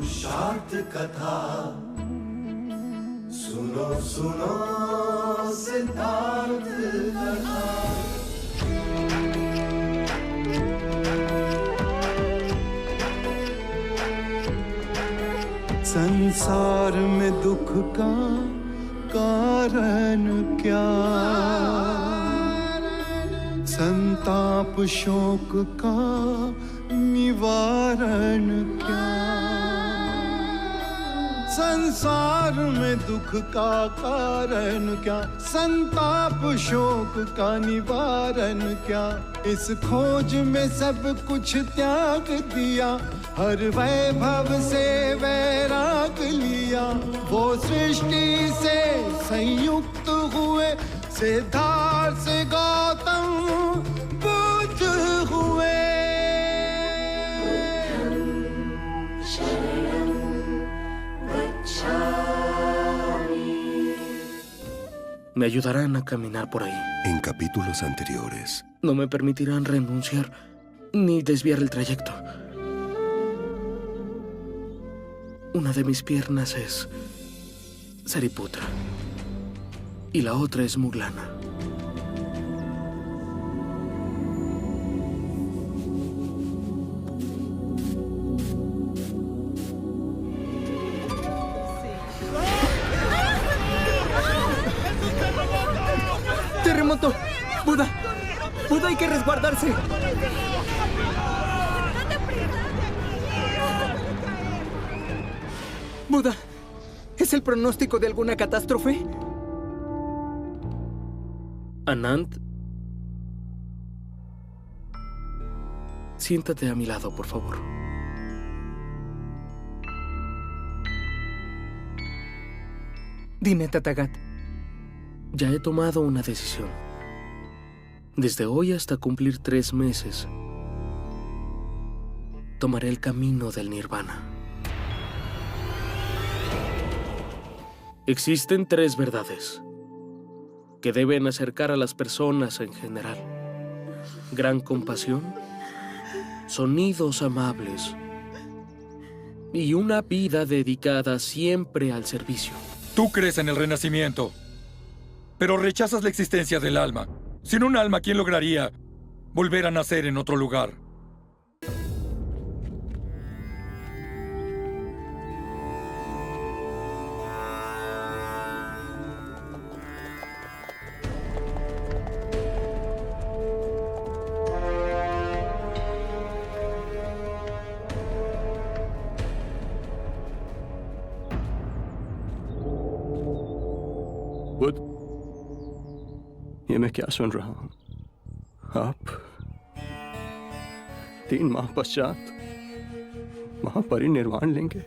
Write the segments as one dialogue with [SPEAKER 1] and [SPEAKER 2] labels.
[SPEAKER 1] पुरुषार्थ कथा सुनो सुनो सिद्धार्थ कथा। संसार में दुख का कारण क्या, संताप शोक का निवारण क्या। संसार में दुख का कारण क्या, संताप शोक का निवारण क्या। इस खोज में सब कुछ त्याग दिया, हर वैभव से वैराग लिया। वो सृष्टि से संयुक्त हुए, सिद्धार्थ से गौतम बुद्ध हुए।
[SPEAKER 2] Me ayudarán a caminar por ahí.
[SPEAKER 3] En capítulos anteriores.
[SPEAKER 2] No me permitirán renunciar ni desviar el trayecto. Una de mis piernas es Sariputra y la otra es Muglana.
[SPEAKER 4] ¡Terremoto! ¡Buda! ¡Buda, hay que resguardarse! Buda, ¿es el pronóstico de alguna catástrofe?
[SPEAKER 2] Anand, siéntate a mi lado, por favor.
[SPEAKER 4] Dime, Tatagat.
[SPEAKER 2] Ya he tomado una decisión. Desde hoy hasta cumplir 3 meses, tomaré el camino del nirvana. Existen 3 verdades que deben acercar a las personas en general: gran compasión, sonidos amables y una vida dedicada siempre al servicio.
[SPEAKER 5] Tú crees en el renacimiento, pero rechazas la existencia del alma. Sin un alma, ¿quién lograría volver a nacer en otro lugar?
[SPEAKER 6] बुध, ये मैं क्या सुन रहा हूं? आप 3 माह पश्चात महापरिनिर्वाण लेंगे।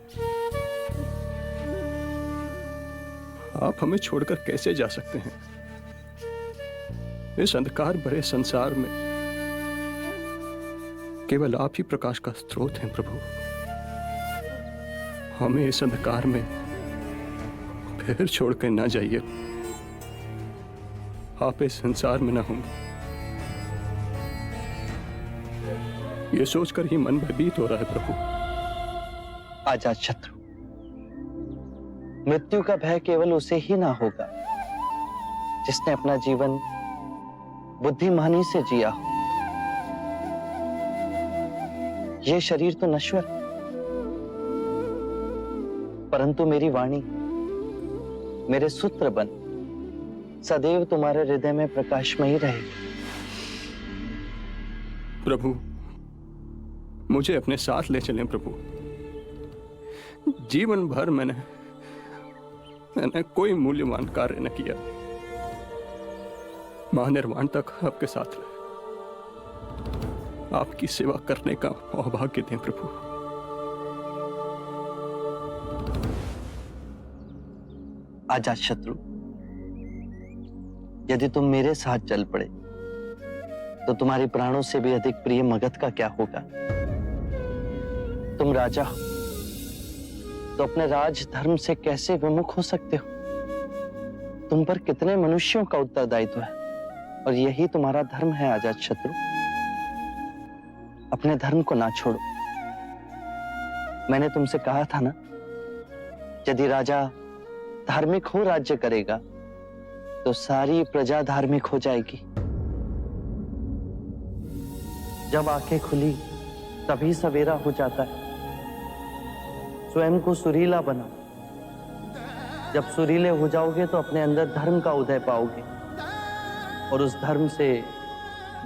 [SPEAKER 6] आप हमें छोड़कर कैसे जा सकते हैं? इस अंधकार भरे संसार में केवल आप ही प्रकाश का स्रोत हैं प्रभु। हमें इस अंधकार में फिर छोड़कर ना जाइए। आप इस संसार में ना होंगे, ये सोचकर ही मन भयभीत हो रहा है प्रभु।
[SPEAKER 7] अजातशत्रु, मृत्यु का भय केवल उसे ही ना होगा जिसने अपना जीवन बुद्धिमानी से जिया हो। यह शरीर तो नश्वर, परंतु मेरी वाणी, मेरे सूत्र बन सदैव तुम्हारे हृदय में प्रकाशमयी रहेगी।
[SPEAKER 6] प्रभु, मुझे अपने साथ ले चलें प्रभु। जीवन भर मैंने कोई मूल्यवान कार्य न किया। महानिर्वाण तक आपके साथ रहे, आपकी सेवा करने का सौभाग्य दें प्रभु।
[SPEAKER 7] अजातशत्रु, यदि तुम मेरे साथ चल पड़े तो तुम्हारे प्राणों से भी अधिक प्रिय मगध का क्या होगा? तुम राजा हो तो अपने राज धर्म से कैसे विमुख हो सकते हो? तुम पर कितने मनुष्यों का उत्तरदायित्व है और यही तुम्हारा धर्म है। अजातशत्रु, अपने धर्म को ना छोड़ो। मैंने तुमसे कहा था ना, यदि राजा धार्मिक हो राज्य करेगा तो सारी प्रजा धार्मिक हो जाएगी। जब आंखें खुली तभी सवेरा हो जाता है। स्वयं को सुरीला बना। जब सुरीले हो जाओगे तो अपने अंदर धर्म का उदय पाओगे और उस धर्म से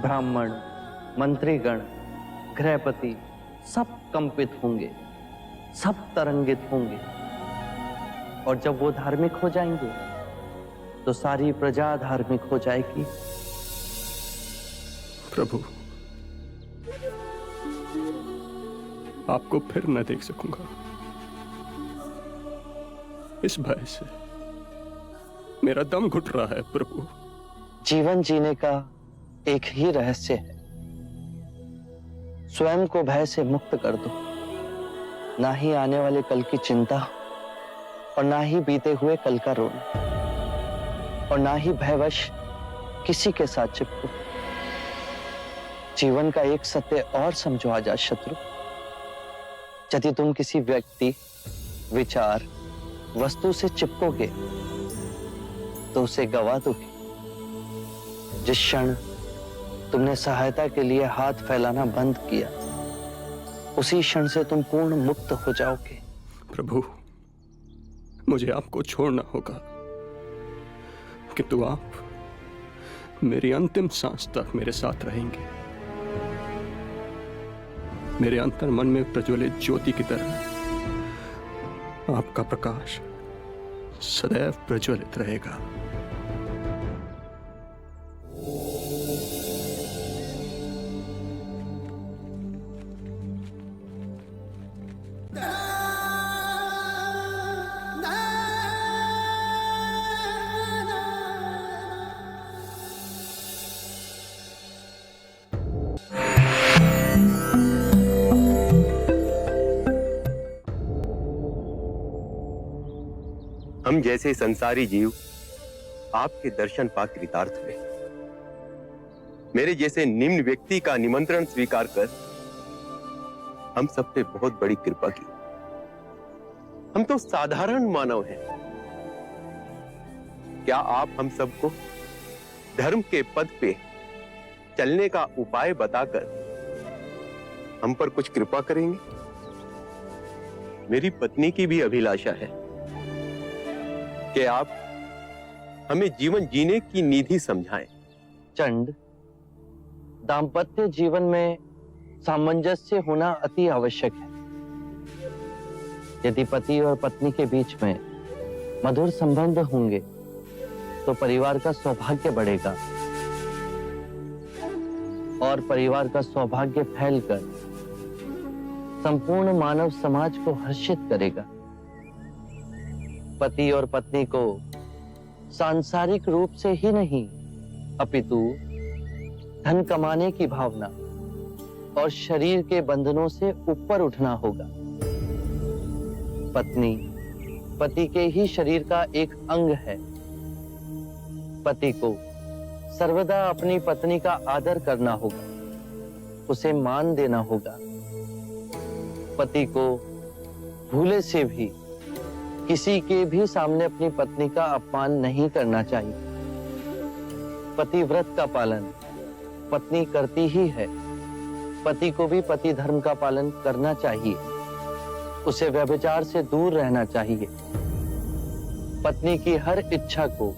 [SPEAKER 7] ब्राह्मण, मंत्रीगण, गृहपति सब कंपित होंगे, सब तरंगित होंगे। और जब वो धार्मिक हो जाएंगे तो सारी प्रजा धार्मिक हो जाएगी।
[SPEAKER 6] प्रभु, आपको फिर न देख सकूंगा। इस भय से मेरा दम घुट रहा है प्रभु।
[SPEAKER 7] जीवन जीने का एक ही रहस्य है, स्वयं को भय से मुक्त कर दो। ना ही आने वाले कल की चिंता और ना ही बीते हुए कल का रोना और ना ही भयवश किसी के साथ चिपको। जीवन का एक सत्य और समझो अजात शत्रु, यदि तुम किसी व्यक्ति, विचार, वस्तु से चिपकोगे तो उसे गवा दोगे। जिस क्षण तुमने सहायता के लिए हाथ फैलाना बंद किया, उसी क्षण से तुम पूर्ण मुक्त हो जाओगे।
[SPEAKER 6] प्रभु, मुझे आपको छोड़ना होगा, किंतु आप मेरी अंतिम सांस तक मेरे साथ रहेंगे। मेरे अंतर मन में प्रज्वलित ज्योति की तरह आपका प्रकाश सदैव प्रज्वलित रहेगा।
[SPEAKER 3] हम जैसे संसारी जीव आपके दर्शन पा कृतार्थ हुए। मेरे जैसे निम्न व्यक्ति का निमंत्रण स्वीकार कर हम सब पे बहुत बड़ी कृपा की। हम तो साधारण मानव हैं। क्या आप हम सबको धर्म के पद पे चलने का उपाय बताकर हम पर कुछ कृपा करेंगे? मेरी पत्नी की भी अभिलाषा है कि आप हमें जीवन जीने की निधि समझाएं।
[SPEAKER 7] चंड, दाम्पत्य जीवन में सामंजस्य होना अति आवश्यक है। यदि पति और पत्नी के बीच में मधुर संबंध होंगे तो परिवार का सौभाग्य बढ़ेगा और परिवार का सौभाग्य फैलकर संपूर्ण मानव समाज को हर्षित करेगा। पति और पत्नी को सांसारिक रूप से ही नहीं अपितु धन कमाने की भावना और शरीर के बंधनों से ऊपर उठना होगा। पत्नी पति के ही शरीर का एक अंग है। पति को सर्वदा अपनी पत्नी का आदर करना होगा, उसे मान देना होगा। पति को भूले से भी किसी के भी सामने अपनी पत्नी का अपमान नहीं करना चाहिए। पतिव्रत का पालन पत्नी करती ही है। पति को भी पति धर्म का पालन करना चाहिए। उसे व्यभिचार से दूर रहना चाहिए। पत्नी की हर इच्छा को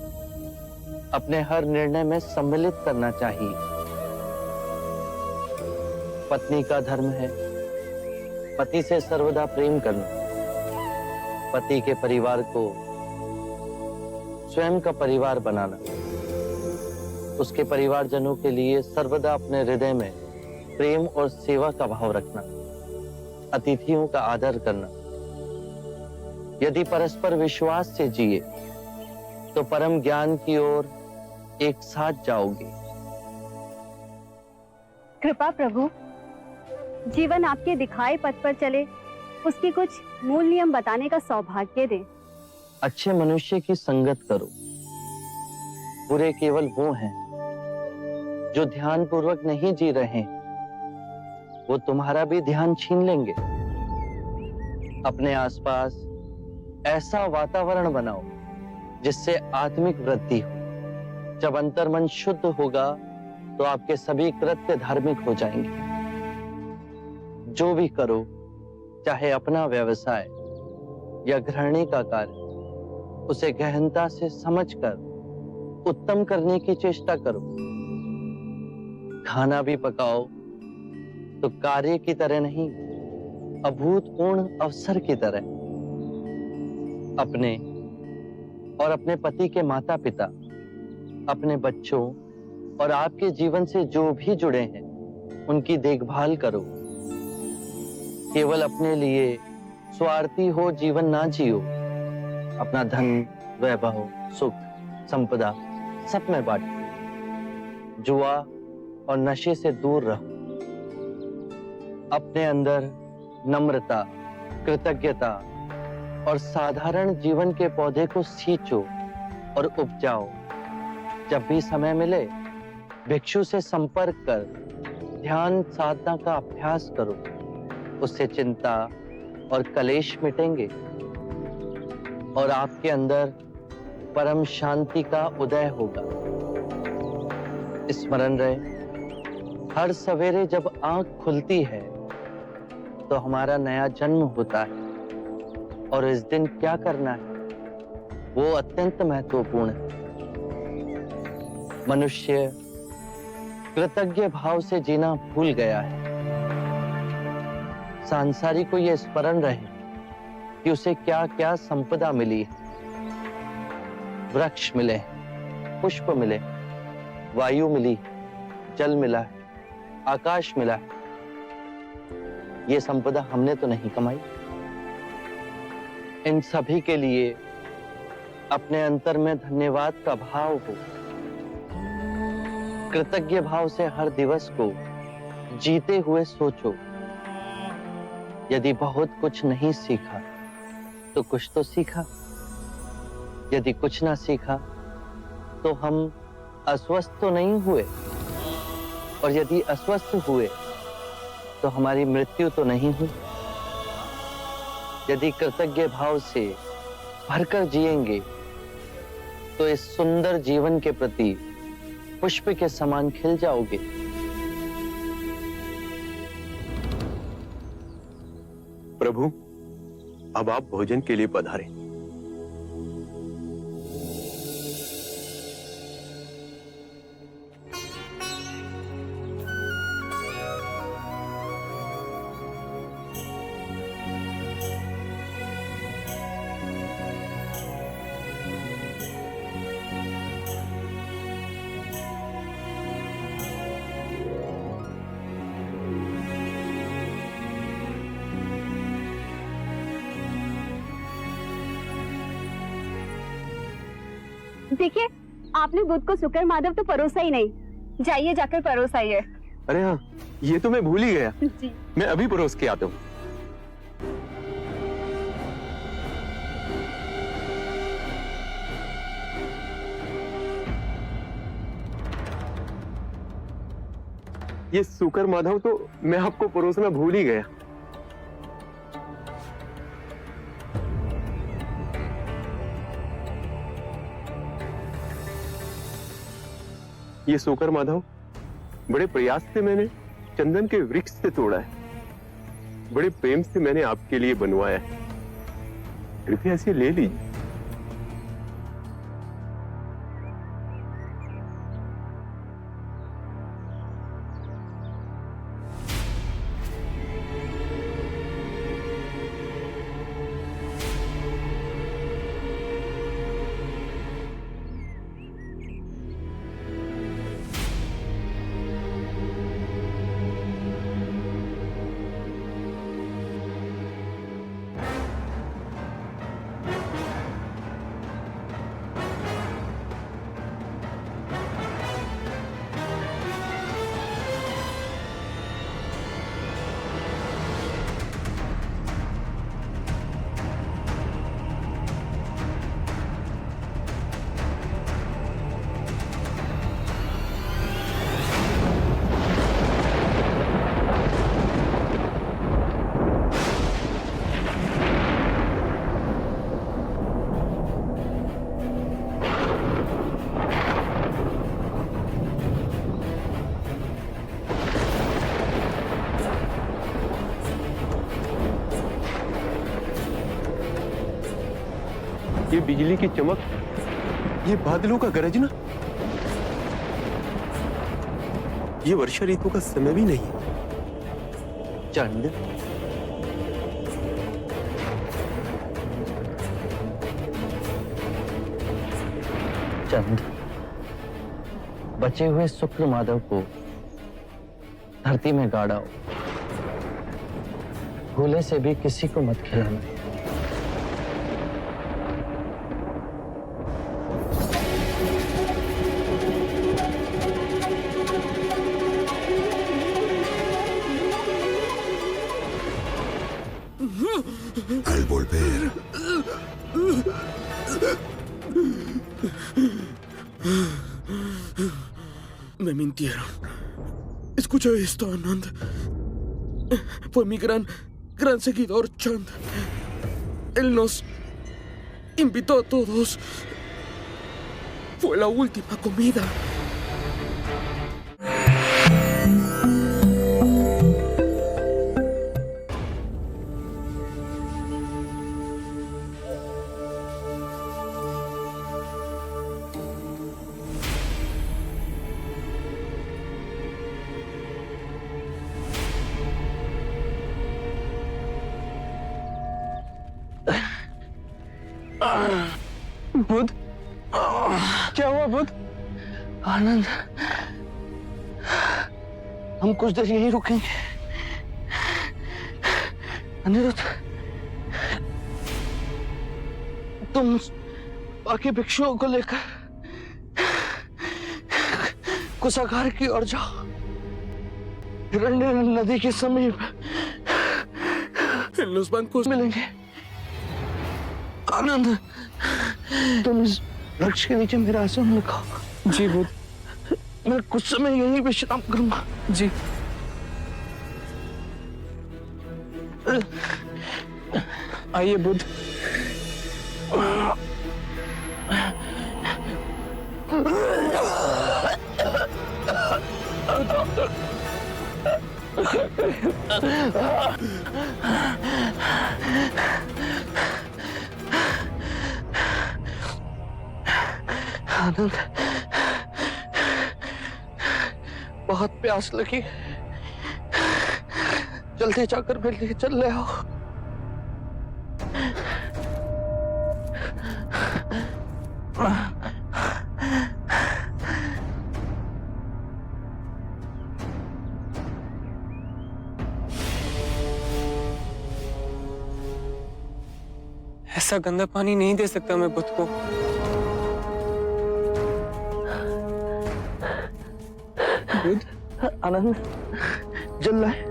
[SPEAKER 7] अपने हर निर्णय में सम्मिलित करना चाहिए। पत्नी का धर्म है पति से सर्वदा प्रेम करना। पति के परिवार को स्वयं का परिवार बनाना। उसके परिवारजनों के लिए सर्वदा अपने हृदय में प्रेम और सेवा का भाव रखना। अतिथियों का आदर करना। यदि परस्पर विश्वास से जिए तो परम ज्ञान की ओर एक साथ जाओगे।
[SPEAKER 8] कृपा प्रभु, जीवन आपके दिखाए पथ पर चले, उसके कुछ मूल नियम बताने का सौभाग्य दें।
[SPEAKER 7] अच्छे मनुष्य की संगत करो। बुरे केवल वो हैं जो ध्यान पूर्वक नहीं जी रहे। वो तुम्हारा भी ध्यान छीन लेंगे। अपने आसपास ऐसा वातावरण बनाओ जिससे आत्मिक वृद्धि हो। जब अंतर्मन शुद्ध होगा तो आपके सभी कृत्य धार्मिक हो जाएंगे। जो भी करो, चाहे अपना व्यवसाय या गृहिणी का कार्य, उसे गहनता से समझकर उत्तम करने की चेष्टा करो। खाना भी पकाओ तो कार्य की तरह नहीं, अभूतपूर्ण अवसर की तरह। अपने और अपने पति के माता पिता, अपने बच्चों और आपके जीवन से जो भी जुड़े हैं, उनकी देखभाल करो। केवल अपने लिए स्वार्थी हो जीवन ना जियो। अपना धन, वैभव, सुख, संपदा सब में बांटो। जुआ और नशे से दूर रहो। अपने अंदर नम्रता, कृतज्ञता और साधारण जीवन के पौधे को सींचो और उपजाओ। जब भी समय मिले, भिक्षु से संपर्क कर ध्यान साधना का अभ्यास करो। उससे चिंता और कलेश मिटेंगे और आपके अंदर परम शांति का उदय होगा। स्मरण रहे, हर सवेरे जब आंख खुलती है तो हमारा नया जन्म होता है और इस दिन क्या करना है वो अत्यंत महत्वपूर्ण है। मनुष्य कृतज्ञ भाव से जीना भूल गया है। सांसारिक को यह स्मरण रहे कि उसे क्या क्या संपदा मिली है। वृक्ष मिले, पुष्प मिले, वायु मिली, जल मिला है, आकाश मिला है। ये संपदा हमने तो नहीं कमाई। इन सभी के लिए अपने अंतर में धन्यवाद का भाव हो। कृतज्ञ भाव से हर दिवस को जीते हुए सोचो। यदि बहुत कुछ नहीं सीखा तो कुछ तो सीखा। यदि कुछ ना सीखा तो हम अस्वस्थ तो नहीं हुए, और यदि अस्वस्थ हुए तो हमारी मृत्यु तो नहीं हुई। यदि कृतज्ञ भाव से भरकर जिएंगे तो इस सुंदर जीवन के प्रति पुष्प के समान खिल जाओगे।
[SPEAKER 3] प्रभु, अब आप भोजन के लिए पधारें।
[SPEAKER 8] देखिए, आपने बुध को शुक्र माधव तो परोसा ही नहीं। जाइए, जाकर परोसाइए।
[SPEAKER 3] अरे हाँ, ये तो मैं भूल ही गया।
[SPEAKER 8] जी।
[SPEAKER 3] मैं अभी परोस के आता हूँ। ये शुक्र माधव तो मैं आपको परोसना भूल ही गया। ये शुक्र माधव बड़े प्रयास से मैंने चंदन के वृक्ष से तोड़ा है। बड़े प्रेम से मैंने आपके लिए बनवाया है। कृपया इसे ले लीजिए। ये बिजली की चमक, ये बादलों का गरजना, ये वर्षा ऋतु का समय भी नहीं है।
[SPEAKER 7] चंद, चंद, बचे हुए शुक्र माधव को धरती में गाड़ा, भूले से भी किसी को मत खिलाना।
[SPEAKER 9] Al volver,
[SPEAKER 2] Me mintieron. Escucha esto, Anand. Fue mi gran seguidor, Chand. Él nos invitó a todos. Fue la última comida.
[SPEAKER 7] बुध, क्या हुआ बुध? आनंद, हम कुछ देर यहीं रुकेंगे। अनिरुद्ध, तुम बाकी भिक्षुओं को लेकर कुशागार की ओर जाओ। हिरण्य नदी के समीप
[SPEAKER 2] En los bancos
[SPEAKER 7] मिलेंगे। आनंद, तुम इस वृक्ष के नीचे मेरा आसन लगाओ। जी बुध, मैं कुछ समय यहीं विश्राम करूंगा। जी। आइए बुध। आनंद, बहुत प्यास लगी, जल्दी जाकर मेरे लिए चल ले आओ।
[SPEAKER 10] ऐसा गंदा पानी नहीं दे सकता मैं बुध को।
[SPEAKER 7] बुध, आनंद, जल लाए,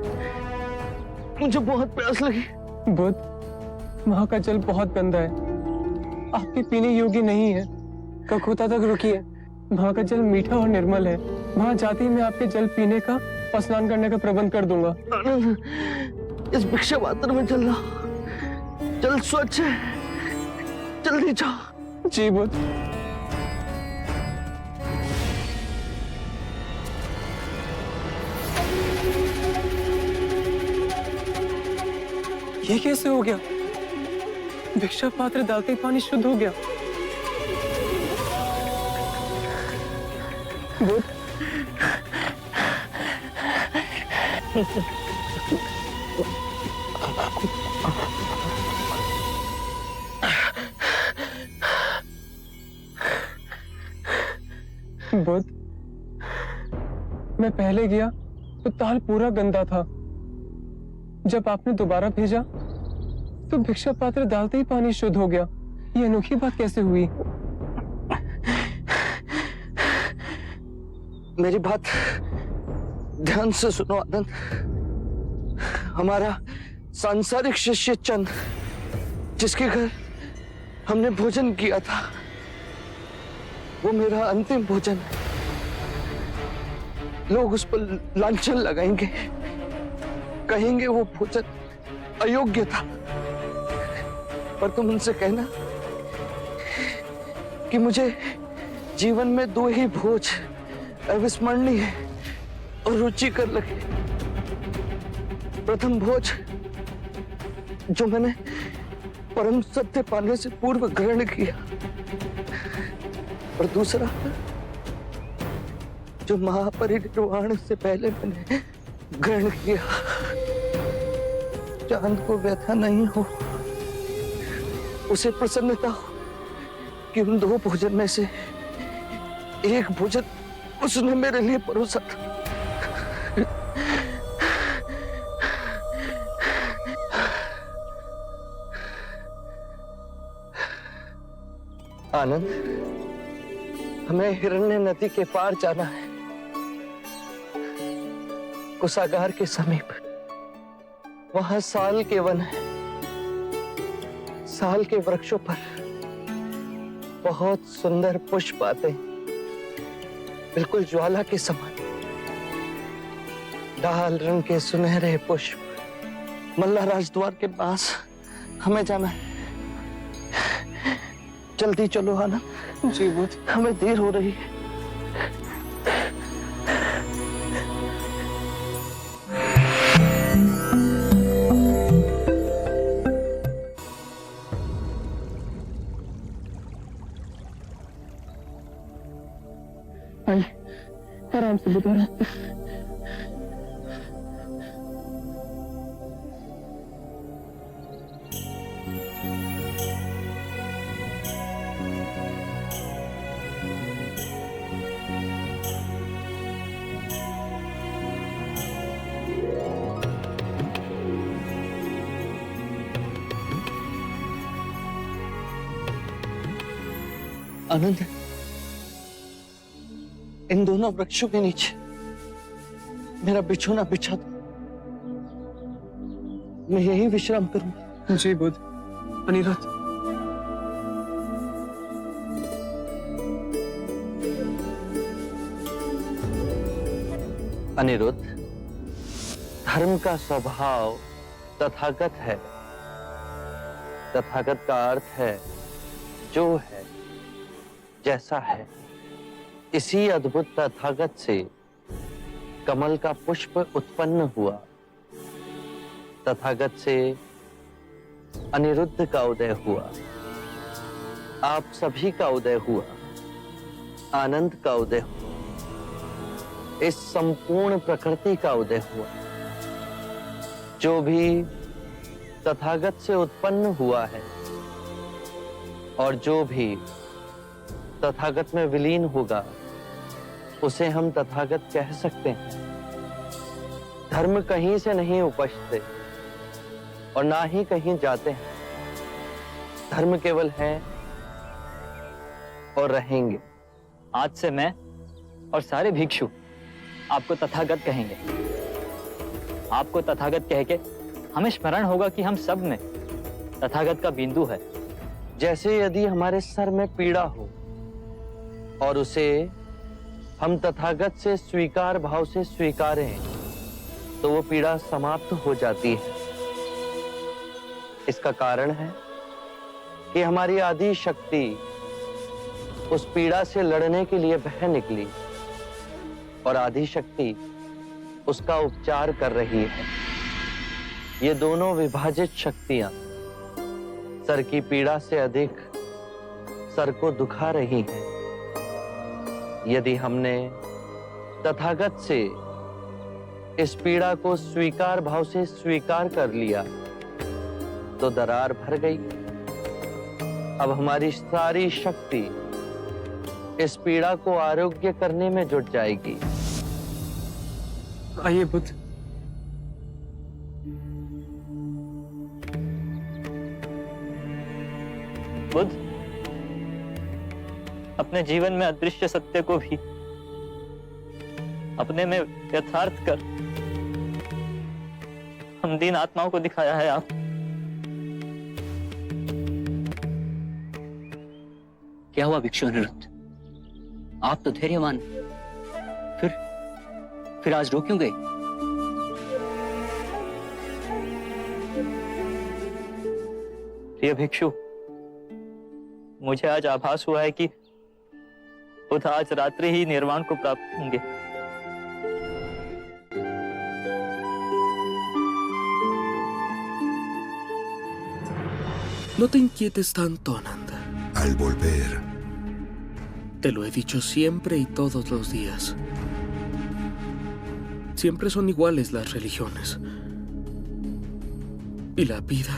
[SPEAKER 7] मुझे बहुत प्यास लगी।
[SPEAKER 10] बुध, वहां का जल बहुत गंदा है, आपके पीने योग्य नहीं है। ककोता तक रुकिए, वहां का जल मीठा और निर्मल है। वहां जाते ही मैं आपके जल पीने का और स्नान करने का प्रबंध कर दूंगा।
[SPEAKER 7] आनंद, इस भिक्षा पात्र में चल रहा, जल स्वच्छ है, जल्दी जाओ।
[SPEAKER 10] जी बुध। ये कैसे हो गया? भिक्षा पात्र डालते ही पानी शुद्ध हो गया। बुध, बुध, मैं पहले गया तो ताल पूरा गंदा था। जब आपने दोबारा भेजा तो भिक्षा पात्र डालते ही पानी शुद्ध हो गया। ये अनोखी बात कैसे हुई?
[SPEAKER 7] मेरी बात ध्यान से सुनो आनंद। हमारा सांसारिक शिष्य चंद, जिसके घर हमने भोजन किया था, वो मेरा अंतिम भोजन है। लोग उस पर लांछन लगाएंगे, कहेंगे वो भोजन अयोग्य था। पर तुम उनसे कहना कि मुझे जीवन में 2 ही भोज अविस्मरणीय और रुचिकर लगे। प्रथम भोज जो मैंने परम सत्य पाने से पूर्व ग्रहण किया, और दूसरा जो महापरिनिर्वाण से पहले मैंने ग्रहण किया। चांद को व्यथा नहीं हो, उसे प्रसन्नता हो कि उन 2 भोजन में से एक भोजन उसने मेरे लिए परोसा था। आनंद, हमें हिरण्य नदी के पार जाना है, कुशागार के समीप। वहां साल के वन है। साल के वृक्षों पर बहुत सुंदर पुष्प आते हैं, बिल्कुल ज्वाला के समान। लाल रंग के सुनहरे पुष्प। मल्ला राजद्वार के पास हमें जाना है। जल्दी चलो आनंद।
[SPEAKER 10] जी बुद्ध।
[SPEAKER 7] हमें देर हो रही है।
[SPEAKER 10] आइए, आराम से बुद्ध, आराम से।
[SPEAKER 7] आनंद, इन दोनों वृक्षों के नीचे मेरा बिछोना बिछा दो। मैं यही विश्राम करूंगा।
[SPEAKER 10] जी बुद्ध। अनिरुद्ध,
[SPEAKER 7] अनिरुद्ध, धर्म का स्वभाव तथागत है। तथागत का अर्थ है जो है, जैसा है। इसी अद्भुत तथागत से कमल का पुष्प उत्पन्न हुआ। तथागत से अनिरुद्ध का उदय हुआ। आप सभी का उदय हुआ। आनंद का उदय हुआ। इस संपूर्ण प्रकृति का उदय हुआ। जो भी तथागत से उत्पन्न हुआ है और जो भी तथागत में विलीन होगा, उसे हम तथागत कह सकते हैं। धर्म कहीं से नहीं उपजते और ना ही कहीं जाते हैं। धर्म केवल है और रहेंगे।
[SPEAKER 11] आज से मैं और सारे भिक्षु आपको तथागत कहेंगे। आपको तथागत कह के हमें स्मरण होगा कि हम सब में तथागत का बिंदु है।
[SPEAKER 7] जैसे यदि हमारे सर में पीड़ा हो और उसे हम तथागत से स्वीकार भाव से स्वीकारें, तो वो पीड़ा समाप्त हो जाती है। इसका कारण है कि हमारी आदि शक्ति उस पीड़ा से लड़ने के लिए बह निकली और आदि शक्ति उसका उपचार कर रही है। ये दोनों विभाजित शक्तियां सर की पीड़ा से अधिक सर को दुखा रही हैं। यदि हमने तथागत से इस पीड़ा को स्वीकार भाव से स्वीकार कर लिया, तो दरार भर गई। अब हमारी सारी शक्ति इस पीड़ा को आरोग्य करने में जुट जाएगी।
[SPEAKER 10] आइए बुद्ध।
[SPEAKER 11] बुद्ध, अपने जीवन में अदृश्य सत्य को भी अपने में यथार्थ कर हम दीन आत्माओं को दिखाया है। आप
[SPEAKER 12] क्या हुआ भिक्षु अनिरुद्ध? आप तो धैर्यवान, फिर आज रो क्यों गए?
[SPEAKER 11] प्रिय भिक्षु, मुझे आज आभास हुआ है कि बुद्ध आज रात्रि ही निर्वाण को प्राप्त होंगे।
[SPEAKER 2] No te inquietes tanto, Anand.
[SPEAKER 9] Al volver,
[SPEAKER 2] Te lo he dicho siempre y todos los días. Siempre son iguales las religiones. Y la vida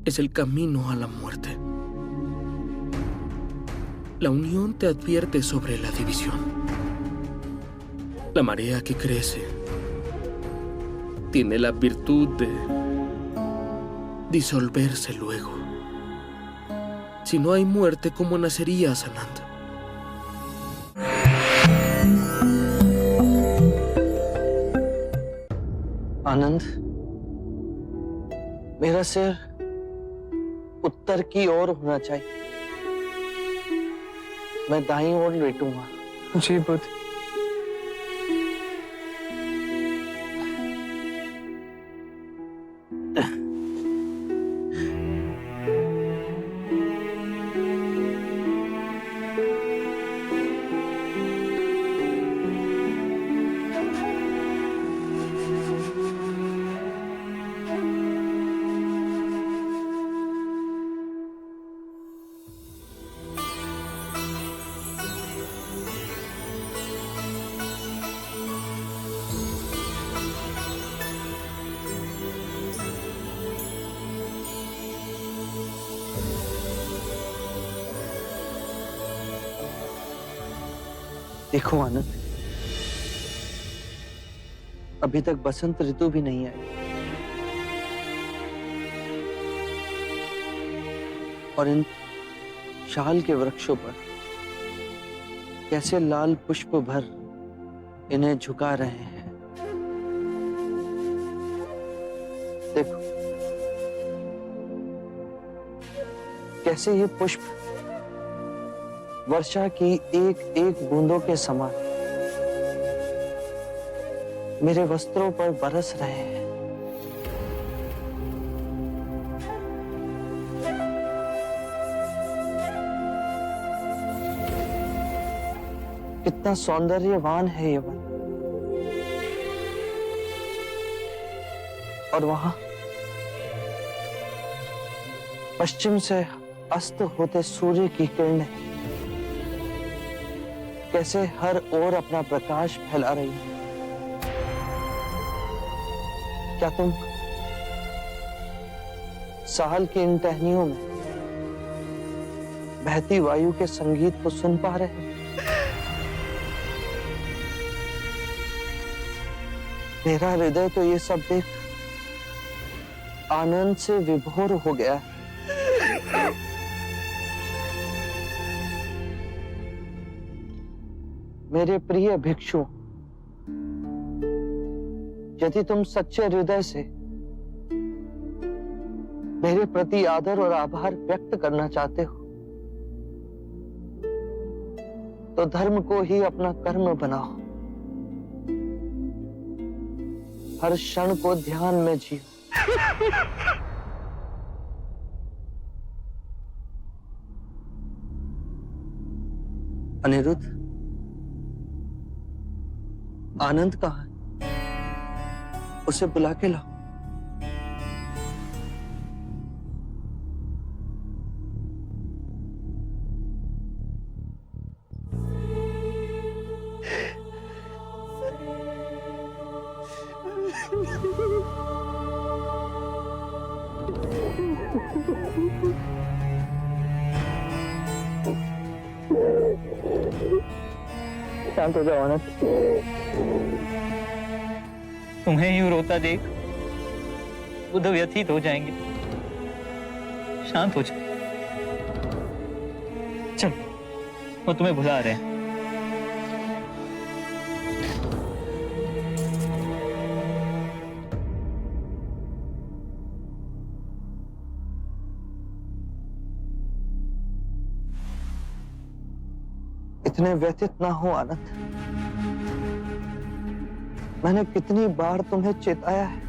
[SPEAKER 2] es el camino a la muerte. La unión te advierte sobre la división. La marea que crece tiene la virtud de disolverse luego. Si no hay muerte, ¿cómo nacerías, Anand?
[SPEAKER 7] आनंद, मेरा सिर उत्तर की ओर होना चाहिए। मैं दाईं ओर लेटूंगा।
[SPEAKER 10] जी बुद्ध।
[SPEAKER 7] देखो आनंद, अभी तक बसंत ऋतु भी नहीं आई और इन शाल के वृक्षों पर कैसे लाल पुष्प भर इन्हें झुका रहे हैं। देखो कैसे ये पुष्प वर्षा की एक एक बूंदों के समान मेरे वस्त्रों पर बरस रहे हैं। कितना सौंदर्यवान है ये वन। और वहां पश्चिम से अस्त होते सूर्य की किरणें कैसे हर ओर अपना प्रकाश फैला रही है। क्या तुम साल की इन टहनियों में बहती वायु के संगीत को सुन पा रहे हो? मेरा हृदय तो ये सब देख आनंद से विभोर हो गया है। मेरे प्रिय भिक्षु, यदि तुम सच्चे हृदय से मेरे प्रति आदर और आभार व्यक्त करना चाहते हो तो धर्म को ही अपना कर्म बनाओ। हर क्षण को ध्यान में जियो। अनिरुद्ध, आनंद कहाँ है? उसे बुला के लाओ। शांत हो जाओ आनंद।
[SPEAKER 11] तुम्हें यूं रोता देख बुध व्यथित हो जाएंगे। शांत हो जाओ। चल, वो तुम्हें बुला रहे हैं।
[SPEAKER 7] इतने व्यथित ना हो आनंद। मैंने कितनी बार तुम्हें चेताया है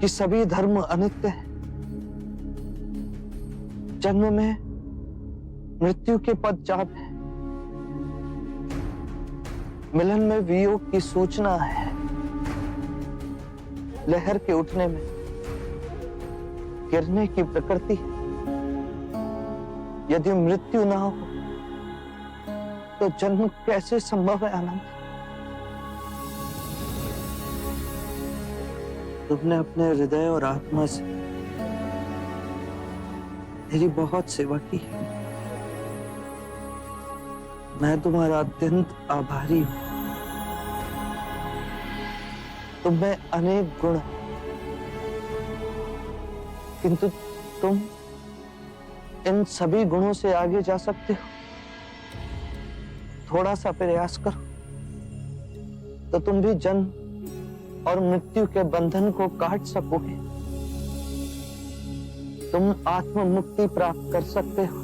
[SPEAKER 7] कि सभी धर्म अनित्य है। जन्म में मृत्यु के पदचाप है, मिलन में वियोग की सूचना है, लहर के उठने में गिरने की प्रकृति है। यदि मृत्यु ना हो तो जन्म कैसे संभव है आनंद? तुमने अपने हृदय और आत्मा से मेरी बहुत सेवा की है। मैं तुम्हारा अत्यंत आभारी हूं। तुम में अनेक गुण हैं, किंतु तुम इन सभी गुणों से आगे जा सकते हो। थोड़ा सा प्रयास करो तो तुम भी जन्म और मृत्यु के बंधन को काट सकोगे। तुम आत्म मुक्ति प्राप्त कर सकते हो,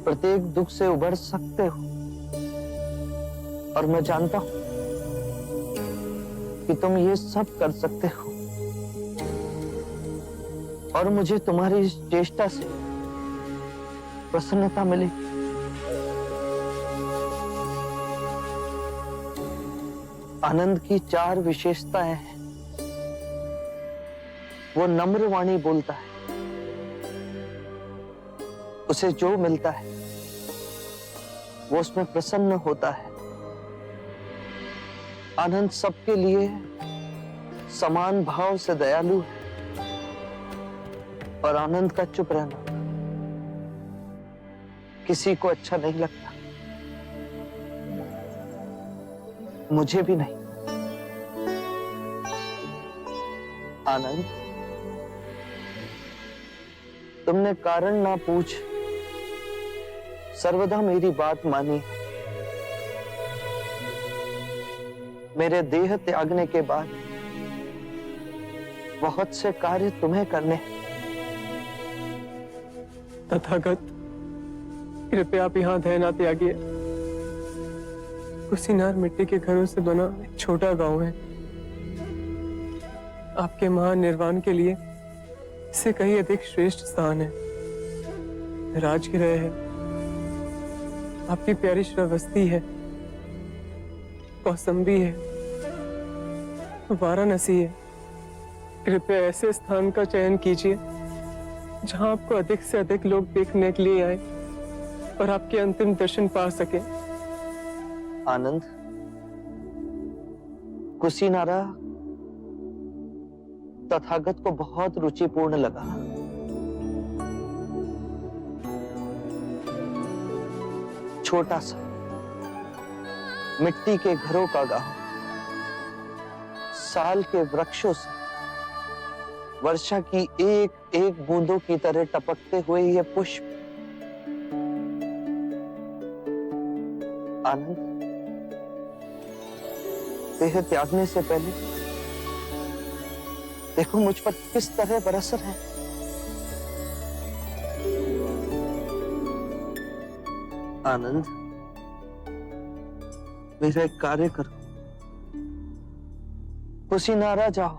[SPEAKER 7] प्रत्येक दुख से उबर सकते हो। और मैं जानता हूं कि तुम ये सब कर सकते हो, और मुझे तुम्हारी इस चेष्टा से प्रसन्नता मिलेगी। आनंद की 4 विशेषताएं हैं। वो नम्र वाणी बोलता है, उसे जो मिलता है वो उसमें प्रसन्न होता है। आनंद सबके लिए समान भाव से दयालु है, और आनंद का चुप रहना किसी को अच्छा नहीं लगता, मुझे भी नहीं। आनंद, तुमने कारण ना पूछ सर्वदा मेरी बात मानी। मेरे देह त्यागने के बाद बहुत से कार्य तुम्हें करने हैं।
[SPEAKER 10] तथागत, कृपया आप यहाँ दया ना त्यागिए। कुशीनार मिट्टी के घरों से बना एक छोटा गांव है। आपके महानिर्वाण के लिए इससे कहीं अधिक श्रेष्ठ स्थान है। राजगृह है, आपकी प्यारी श्रावस्ती है, कौसंबी है, वाराणसी है। कृपया ऐसे स्थान का चयन कीजिए जहां आपको अधिक से अधिक लोग देखने के लिए आए और आपके अंतिम दर्शन पा सके।
[SPEAKER 7] आनंद, कुशीनारा तथागत को बहुत रुचिपूर्ण लगा। छोटा सा मिट्टी के घरों का गांव, साल के वृक्षों से वर्षा की एक एक बूंदों की तरह टपकते हुए ये पुष्प। आनंद, देह त्यागने से पहले देखो मुझ पर किस तरह बरस रहे हैं। आनंद, मेरा एक कार्य करो, कुशीनारा जाओ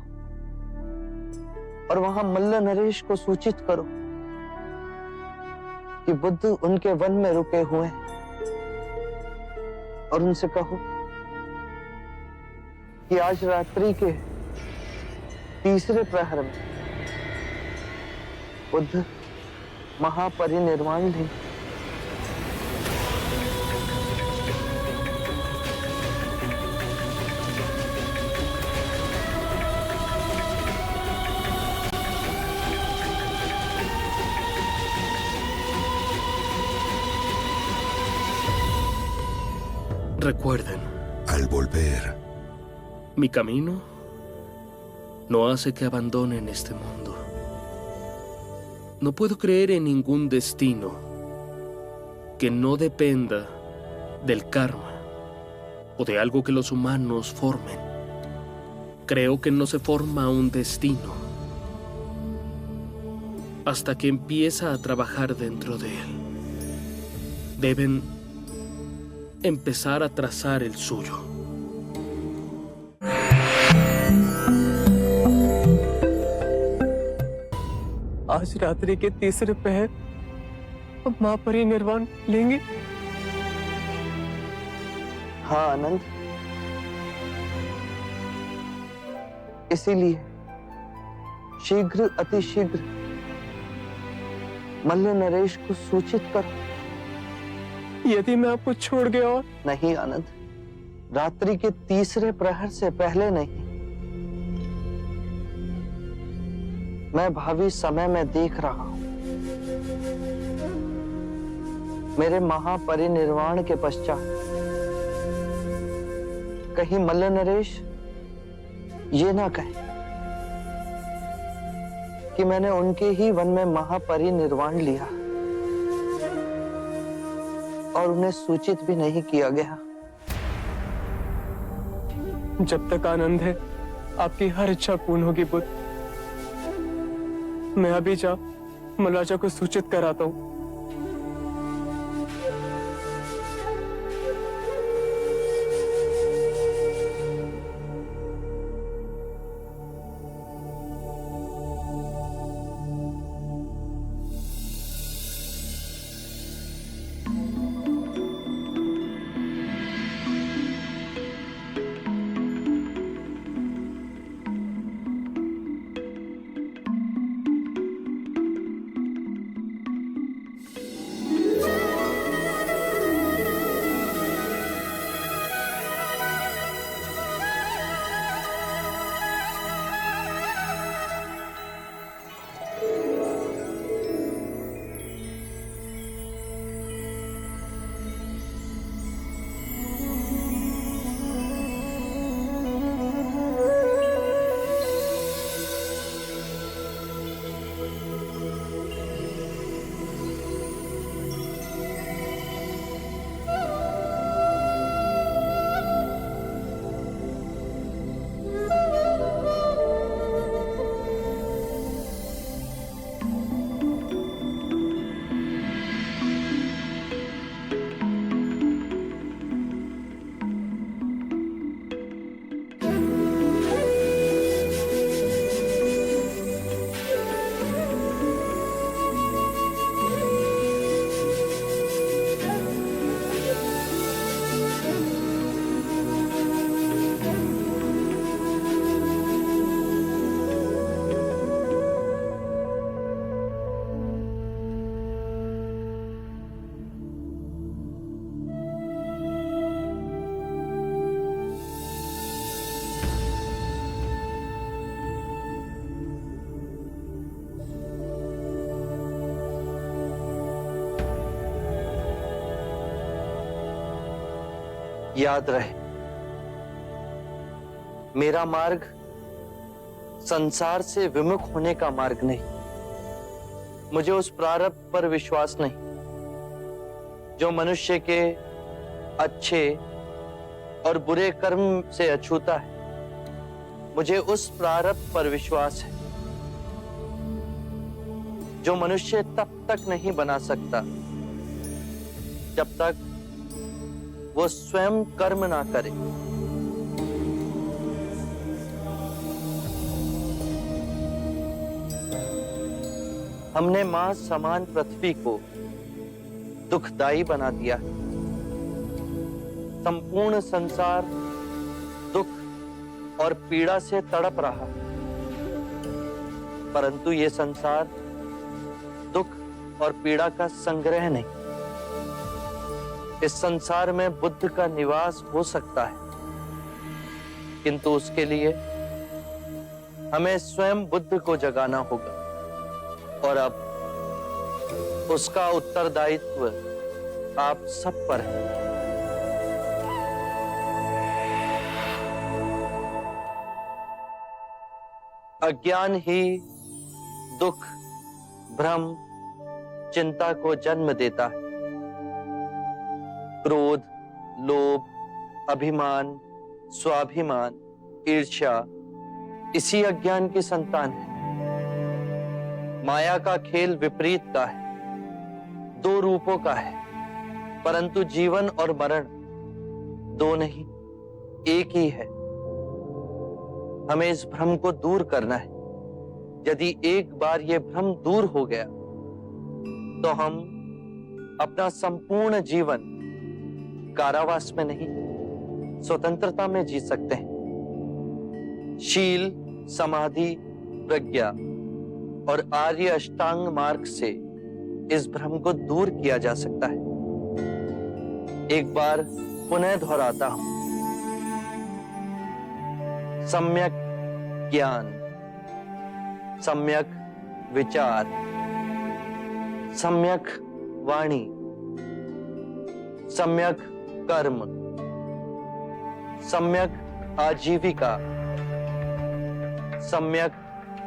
[SPEAKER 7] और वहां मल्ल नरेश को सूचित करो कि बुद्ध उनके वन में रुके हुए हैं, और उनसे कहो कि आज रात्रि के 3रे प्रहर में बुद्ध महापरिनिर्वाण लेंगे।
[SPEAKER 2] Recuerden,
[SPEAKER 9] Al volver,
[SPEAKER 2] mi camino no hace que abandonen este mundo. No puedo creer en ningún destino que no dependa del karma o de algo que los humanos formen. Creo que no se forma un destino hasta que empieza a trabajar dentro de él. Deben empezar a trazar el suyo.
[SPEAKER 10] आज रात्रि के 3रे पहर हम महापरिनिर्वाण लेंगे।
[SPEAKER 7] हाँ आनंद, इसीलिए शीघ्र अतिशीघ्र मल्ल नरेश को सूचित करो।
[SPEAKER 10] यदि मैं आपको छोड़ गया और
[SPEAKER 7] नहीं आनंद, रात्रि के तीसरे प्रहर से पहले नहीं। मैं भावी समय में देख रहा हूं। मेरे महापरिनिर्वाण के पश्चात कहीं मल्ल नरेश ये ना कहे कि मैंने उनके ही वन में महापरिनिर्वाण लिया और उन्हें सूचित भी नहीं किया गया।
[SPEAKER 10] जब तक आनंद है, आपकी हर इच्छा पूर्ण होगी बुद्ध। मैं अभी जा मलराजा को सूचित कराता हूं।
[SPEAKER 7] याद रहे, मेरा मार्ग संसार से विमुख होने का मार्ग नहीं। मुझे उस प्रारब्ध पर विश्वास नहीं जो मनुष्य के अच्छे और बुरे कर्म से अछूता है। मुझे उस प्रारब्ध पर विश्वास है जो मनुष्य तब तक नहीं बना सकता जब तक वो स्वयं कर्म ना करे। हमने मां समान पृथ्वी को दुखदाई बना दिया है। संपूर्ण संसार दुख और पीड़ा से तड़प रहा, परंतु ये संसार दुख और पीड़ा का संग्रह नहीं। इस संसार में बुद्ध का निवास हो सकता है, किंतु उसके लिए हमें स्वयं बुद्ध को जगाना होगा और अब उसका उत्तरदायित्व आप सब पर है। अज्ञान ही दुख, भ्रम, चिंता को जन्म देता है। क्रोध, लोभ, अभिमान, स्वाभिमान, ईर्ष्या इसी अज्ञान की संतान है। माया का खेल विपरीत का है, दो रूपों का है, परंतु जीवन और मरण दो नहीं, एक ही है। हमें इस भ्रम को दूर करना है। यदि एक बार यह भ्रम दूर हो गया तो हम अपना संपूर्ण जीवन कारावास में नहीं, स्वतंत्रता में जी सकते हैं। शील, समाधि, प्रज्ञा और आर्य अष्टांग मार्ग से इस भ्रम को दूर किया जा सकता है। एक बार पुनः दोहराता हूं, सम्यक ज्ञान, सम्यक विचार, सम्यक वाणी, सम्यक कर्म, सम्यक आजीविका, सम्यक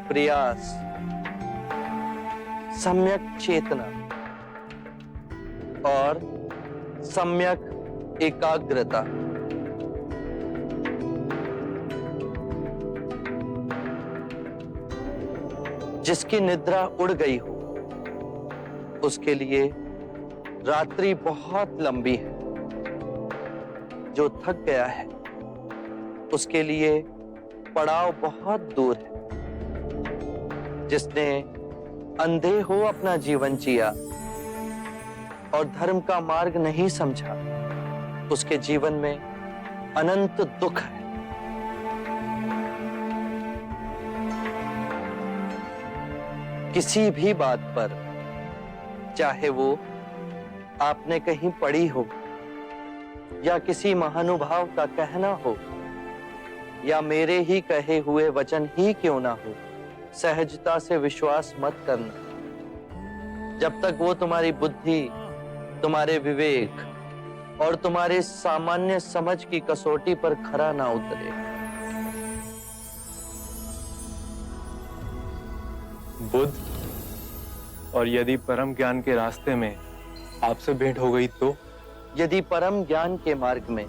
[SPEAKER 7] प्रयास, सम्यक चेतना और सम्यक एकाग्रता। जिसकी निद्रा उड़ गई हो उसके लिए रात्रि बहुत लंबी है। जो थक गया है उसके लिए पड़ाव बहुत दूर है। जिसने अंधे हो अपना जीवन जिया और धर्म का मार्ग नहीं समझा, उसके जीवन में अनंत दुख है। किसी भी बात पर, चाहे वो आपने कहीं पढ़ी हो या किसी महानुभाव का कहना हो या मेरे ही कहे हुए वचन ही क्यों ना हो, सहजता से विश्वास मत करना। जब तक वो तुम्हारी बुद्धि, तुम्हारे विवेक और तुम्हारे सामान्य समझ की कसौटी पर खरा ना उतरे।
[SPEAKER 13] बुद्ध, और यदि परम ज्ञान के रास्ते में आपसे भेंट हो गई तो?
[SPEAKER 7] यदि परम ज्ञान के मार्ग में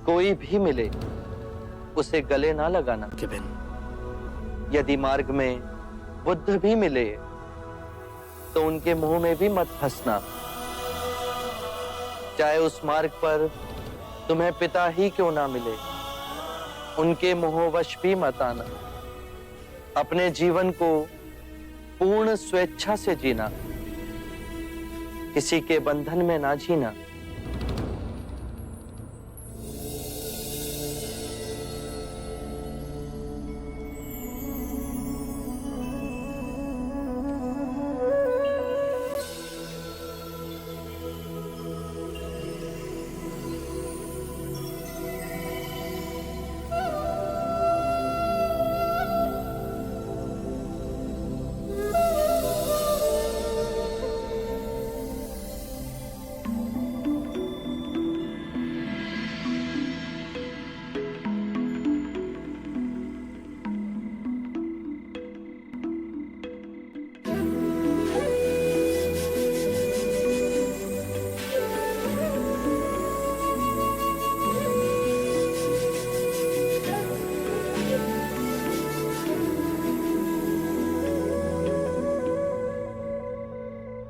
[SPEAKER 7] कोई भी मिले उसे गले ना लगाना। यदि मार्ग में बुद्ध भी मिले तो उनके मुंह में भी मत फंसना। चाहे उस मार्ग पर तुम्हें पिता ही क्यों ना मिले, उनके मोहवश भी मत आना। अपने जीवन को पूर्ण स्वेच्छा से जीना, किसी के बंधन में ना जीना।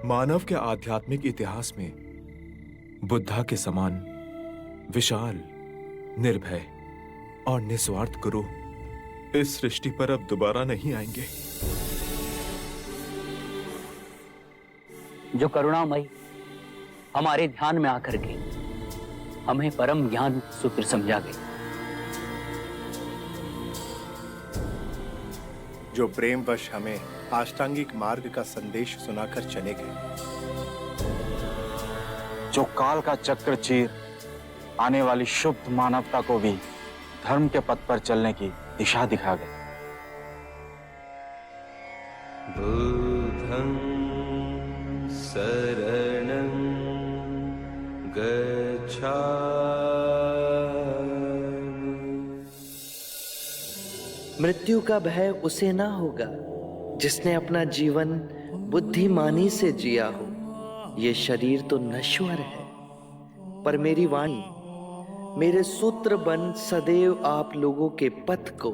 [SPEAKER 14] मानव के आध्यात्मिक इतिहास में बुद्धा के समान विशाल, निर्भय और निस्वार्थ गुरु इस सृष्टि पर अब दोबारा नहीं आएंगे।
[SPEAKER 12] जो करुणामयी हमारे ध्यान में आकर के हमें परम ज्ञान सूत्र समझा गए।
[SPEAKER 15] जो प्रेमवश हमें अष्टांगिक मार्ग का संदेश सुनाकर चले गए।
[SPEAKER 16] जो काल का चक्र चीर आने वाली शुद्ध मानवता को भी धर्म के पथ पर चलने की दिशा दिखा गए।
[SPEAKER 3] बुद्धं शरणं गच्छामि।
[SPEAKER 7] मृत्यु का भय उसे ना होगा जिसने अपना जीवन बुद्धिमानी से जिया हो। ये शरीर तो नश्वर है, पर मेरी वाणी, मेरे सूत्र बन सदैव आप लोगों के पथ को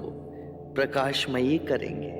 [SPEAKER 7] प्रकाशमयी करेंगे।